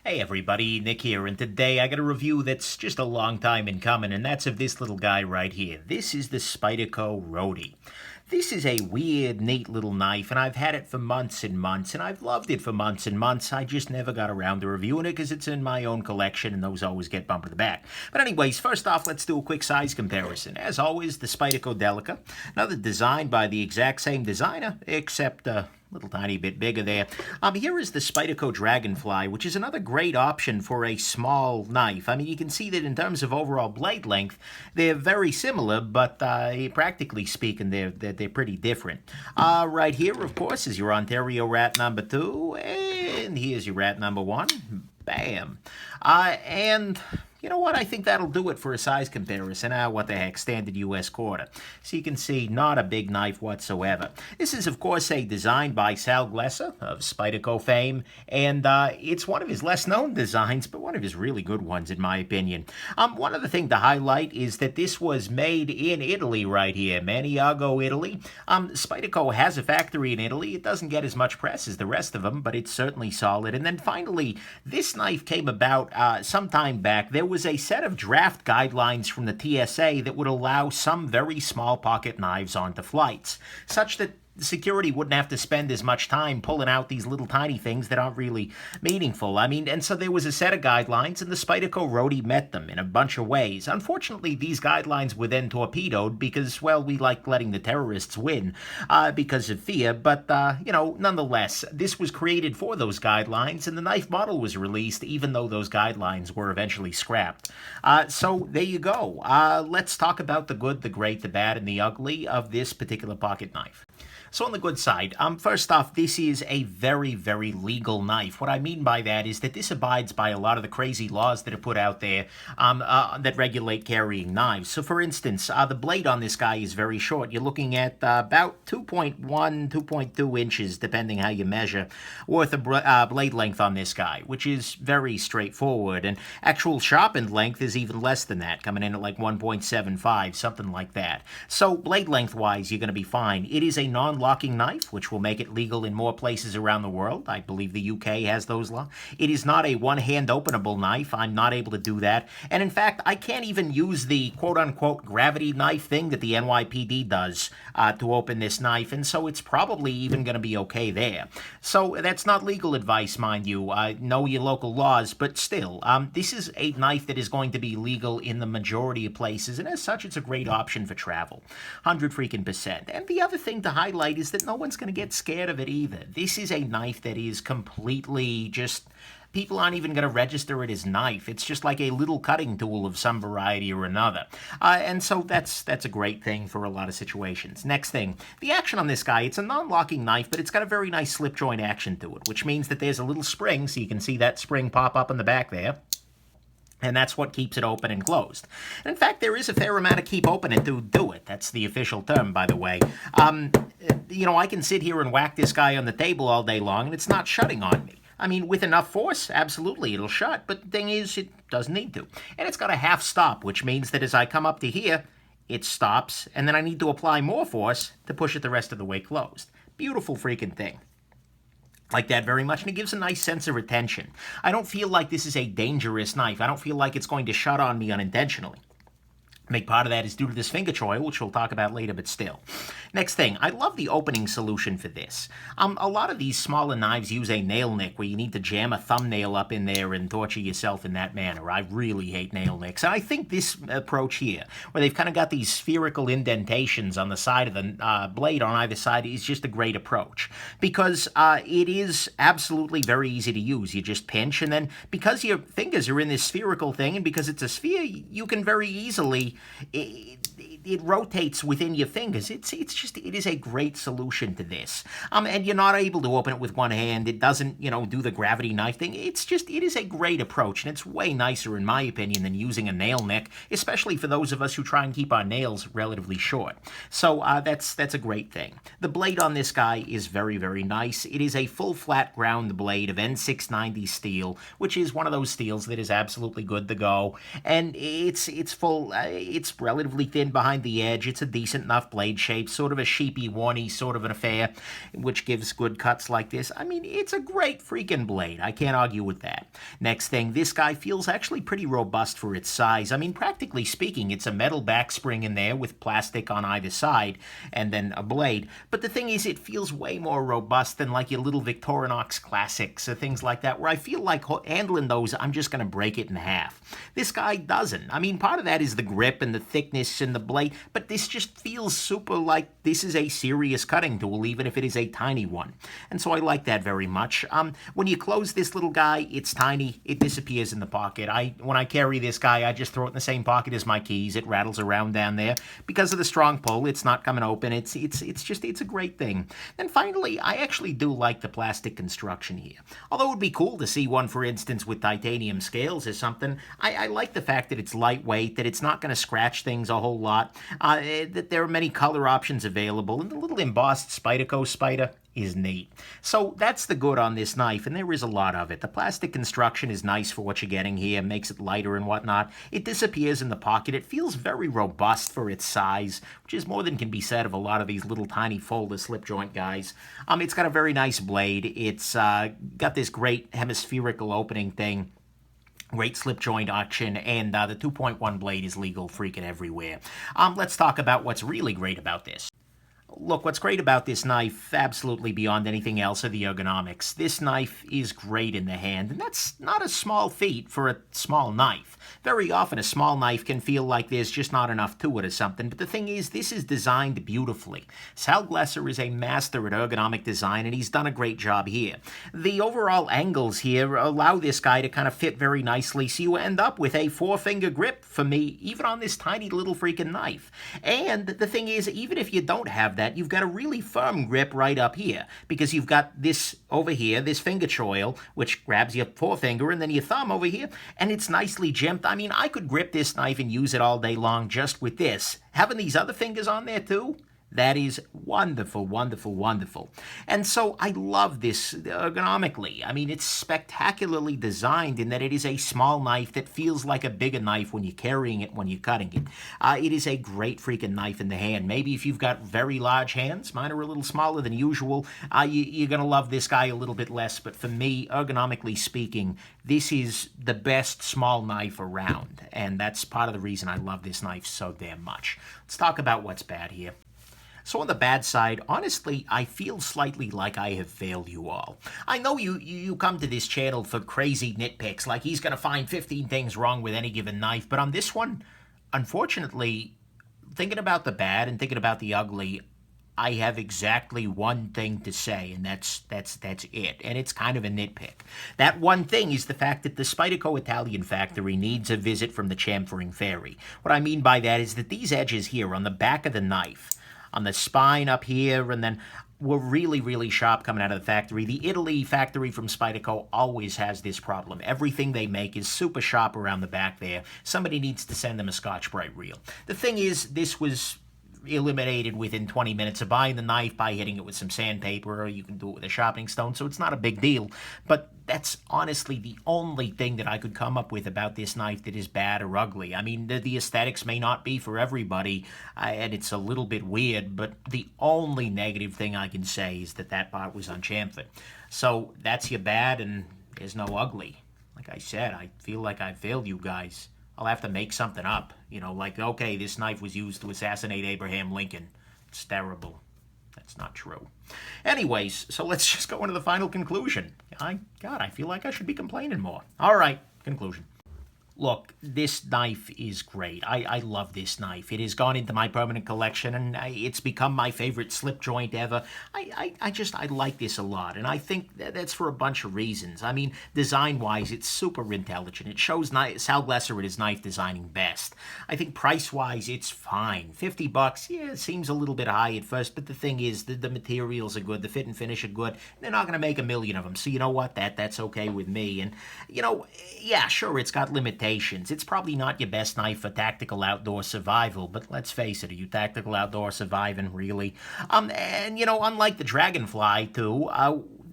Hey everybody, Nick here, and today I got a review that's just a long time in coming, and that's of this little guy right here. This is the Spyderco Roadie. This is a weird, neat little knife, and I've had it for months and months, and I've loved it for months and months. I just never got around to reviewing it because it's in my own collection, and those always get bumped to the back. But anyways, first off, let's do a quick size comparison. As always, the Spyderco Delica, another designed by the exact same designer, except little tiny bit bigger there. Here is the Spyderco Dragonfly, which is another great option for a small knife. I mean, you can see that in terms of overall blade length, they're very similar, but practically speaking, they're pretty different. Right here, of course, is your Ontario rat number 2, and here's your rat number 1. Bam. And you know what? I think that'll do it for a size comparison. What the heck, standard U.S. quarter. So you can see, not a big knife whatsoever. This is, of course, a design by Sal Glesser of Spyderco fame, and it's one of his less-known designs, but one of his really good ones, in my opinion. One other thing to highlight is that this was made in Italy right here, Maniago, Italy. Spyderco has a factory in Italy. It doesn't get as much press as the rest of them, but it's certainly solid. And then finally, this knife came about some time back. There was a set of draft guidelines from the TSA that would allow some very small pocket knives onto flights, such that security wouldn't have to spend as much time pulling out these little tiny things that aren't really meaningful. I mean, and so there was a set of guidelines, and the Spyderco Roadie met them in a bunch of ways. Unfortunately, these guidelines were then torpedoed because, well, we like letting the terrorists win because of fear, but, you know, nonetheless, this was created for those guidelines, and the knife model was released even though those guidelines were eventually scrapped. So there you go. Let's talk about the good, the great, the bad, and the ugly of this particular pocket knife. So on the good side, first off, this is a very, very legal knife. What I mean by that is that this abides by a lot of the crazy laws that are put out there that regulate carrying knives. So for instance, the blade on this guy is very short. You're looking at about 2.1, 2.2 inches, depending how you measure, worth of blade length on this guy, which is very straightforward. And actual sharpened length is even less than that, coming in at like 1.75, something like that. So blade length-wise, you're going to be fine. It is a non-locking knife, which will make it legal in more places around the world. I believe the UK has those laws. It is not a one-hand openable knife. I'm not able to do that. And in fact, I can't even use the quote-unquote gravity knife thing that the NYPD does to open this knife, and so it's probably even going to be okay there. So that's not legal advice, mind you. Know your local laws, but still, this is a knife that is going to be legal in the majority of places, and as such, it's a great option for travel. 100%. And the other thing to highlight is that no one's going to get scared of it either. This is a knife that is completely just... People aren't even going to register it as knife. It's just like a little cutting tool of some variety or another. And so that's a great thing for a lot of situations. Next thing, the action on this guy, it's a non-locking knife, but it's got a very nice slip joint action to it, which means that there's a little spring, so you can see that spring pop up in the back there. And that's what keeps it open and closed. And in fact, there is a fair amount of keep open and do it. That's the official term, by the way. You know, I can sit here and whack this guy on the table all day long, and it's not shutting on me. I mean, with enough force, absolutely, it'll shut. But the thing is, it doesn't need to. And it's got a half stop, which means that as I come up to here, it stops, and then I need to apply more force to push it the rest of the way closed. Beautiful freaking thing. Like that very much, and it gives a nice sense of retention. I don't feel like this is a dangerous knife. I don't feel like it's going to shut on me unintentionally. A big part of that is due to this finger choil, which we'll talk about later, but still. Next thing, I love the opening solution for this. A lot of these smaller knives use a nail nick where you need to jam a thumbnail up in there and torture yourself in that manner. I really hate nail nicks. And I think this approach here, where they've kind of got these spherical indentations on the side of the blade on either side, is just a great approach. Because it is absolutely very easy to use. You just pinch, and then because your fingers are in this spherical thing, and because it's a sphere, you can very easily... It rotates within your fingers. It is a great solution to this. And you're not able to open it with one hand. It doesn't, you know, do the gravity knife thing. It is a great approach, and it's way nicer, in my opinion, than using a nail nick, especially for those of us who try and keep our nails relatively short. So that's a great thing. The blade on this guy is very, very nice. It is a full flat ground blade of N690 steel, which is one of those steels that is absolutely good to go. And it's full. It's relatively thin behind behind the edge. It's a decent enough blade shape, sort of a sheepy, warny sort of an affair, which gives good cuts like this. I mean, it's a great freaking blade. I can't argue with that. Next thing, this guy feels actually pretty robust for its size. I mean, practically speaking, it's a metal back spring in there with plastic on either side and then a blade. But the thing is, it feels way more robust than like your little Victorinox Classics or things like that, where I feel like handling those, I'm just going to break it in half. This guy doesn't. I mean, part of that is the grip and the thickness and the blade, but this just feels super like this is a serious cutting tool, even if it is a tiny one. And so I like that very much. When you close this little guy, it's tiny. It disappears in the pocket. When I carry this guy, I just throw it in the same pocket as my keys. It rattles around down there. Because of the strong pull, it's not coming open. It's a great thing. And finally, I actually do like the plastic construction here. Although it would be cool to see one, for instance, with titanium scales or something, I like the fact that it's lightweight, that it's not going to scratch things a whole lot, that there are many color options available, and the little embossed Spyderco spider is neat. So that's the good on this knife, and there is a lot of it. The plastic construction is nice for what you're getting here, makes it lighter and whatnot. It disappears in the pocket. It feels very robust for its size, which is more than can be said of a lot of these little tiny folder slip joint guys. It's got a very nice blade. It's got this great hemispherical opening thing. Great slip joint action, and the 2.1 blade is legal freaking everywhere. Let's talk about what's really great about this. Look, what's great about this knife, absolutely beyond anything else, are the ergonomics. This knife is great in the hand, and that's not a small feat for a small knife. Very often a small knife can feel like there's just not enough to it or something, but the thing is, this is designed beautifully. Sal Glesser is a master at ergonomic design, and he's done a great job here. The overall angles here allow this guy to kind of fit very nicely, so you end up with a 4-finger grip for me, even on this tiny little freaking knife. And the thing is, even if you don't have that, you've got a really firm grip right up here, because you've got this over here, this finger choil, which grabs your forefinger, and then your thumb over here, and it's nicely jimped. I mean, I could grip this knife and use it all day long just with this. Having these other fingers on there too, that is wonderful, wonderful, wonderful. And so I love this ergonomically. I mean, it's spectacularly designed in that it is a small knife that feels like a bigger knife when you're carrying it, when you're cutting it. It is a great freaking knife in the hand. Maybe if you've got very large hands, mine are a little smaller than usual, you're going to love this guy a little bit less. But for me, ergonomically speaking, this is the best small knife around. And that's part of the reason I love this knife so damn much. Let's talk about what's bad here. So on the bad side, honestly, I feel slightly like I have failed you all. I know you come to this channel for crazy nitpicks, like he's going to find 15 things wrong with any given knife, but on this one, unfortunately, thinking about the bad and thinking about the ugly, I have exactly one thing to say, and that's it. And it's kind of a nitpick. That one thing is the fact that the Spyderco Italian factory needs a visit from the chamfering fairy. What I mean by that is that these edges here on the back of the knife, on the spine up here, and then were really, really sharp coming out of the factory. The Italy factory from Spyderco always has this problem. Everything they make is super sharp around the back there. Somebody needs to send them a Scotch-Brite reel. The thing is, this was eliminated within 20 minutes of buying the knife by hitting it with some sandpaper, or you can do it with a sharpening stone, so it's not a big deal. But that's honestly the only thing that I could come up with about this knife that is bad or ugly. I mean, the aesthetics may not be for everybody, and it's a little bit weird, but the only negative thing I can say is that part was unchamfered. So that's your bad, and there's no ugly. Like I said, I feel like I failed you guys. I'll have to make something up, you know, like, okay, this knife was used to assassinate Abraham Lincoln. It's terrible. That's not true. Anyways, so let's just go into the final conclusion. God, I feel like I should be complaining more. All right, conclusion. Look, this knife is great. I love this knife. It has gone into my permanent collection, and it's become my favorite slip joint ever. I like this a lot, and I think that's for a bunch of reasons. I mean, design-wise, it's super intelligent. It shows Sal Glesser at his knife designing best. I think price-wise, it's fine. $50, yeah, it seems a little bit high at first, but the thing is, the materials are good, the fit and finish are good. They're not going to make a million of them, so you know what? That's okay with me. And, you know, yeah, sure, it's got limitations. It's probably not your best knife for tactical outdoor survival, but let's face it, are you tactical outdoor surviving, really? And, you know, unlike the Dragonfly, too,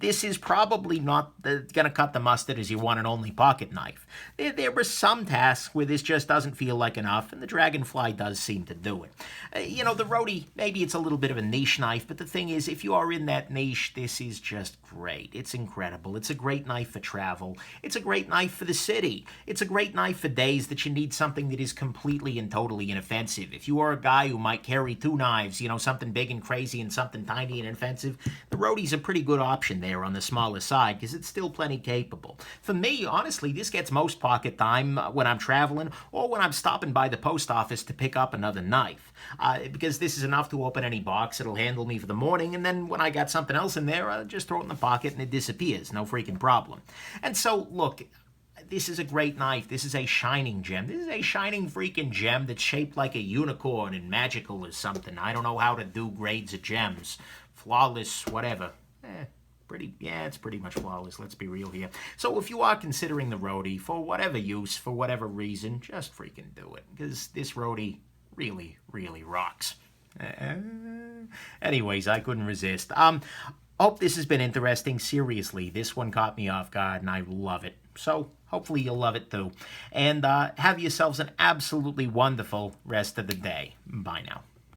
this is probably not going to cut the mustard as your one and only pocket knife. There were some tasks where this just doesn't feel like enough, and the Dragonfly does seem to do it. You know, the Roadie, maybe it's a little bit of a niche knife, but the thing is, if you are in that niche, this is just great. It's incredible. It's a great knife for travel. It's a great knife for the city. It's a great knife for days that you need something that is completely and totally inoffensive. If you are a guy who might carry two knives, you know, something big and crazy and something tiny and offensive, the Roadie's a pretty good option there on the smaller side because it's still plenty capable. For me, honestly, this gets most pocket time when I'm traveling or when I'm stopping by the post office to pick up another knife. Because this is enough to open any box. It'll handle me for the morning, and then when I got something else in there, I'll just throw it in the pocket and it disappears. No freaking problem. And so, look, this is a great knife. This is a shining gem. This is a shining freaking gem that's shaped like a unicorn and magical or something. I don't know how to do grades of gems. Flawless, whatever. It's pretty much flawless, let's be real here. So if you are considering the Roadie for whatever use, for whatever reason, just freaking do it. Because this Roadie really, really rocks. Anyways, I couldn't resist. Hope this has been interesting. Seriously, this one caught me off guard, and I love it. So hopefully you'll love it too. And have yourselves an absolutely wonderful rest of the day. Bye now.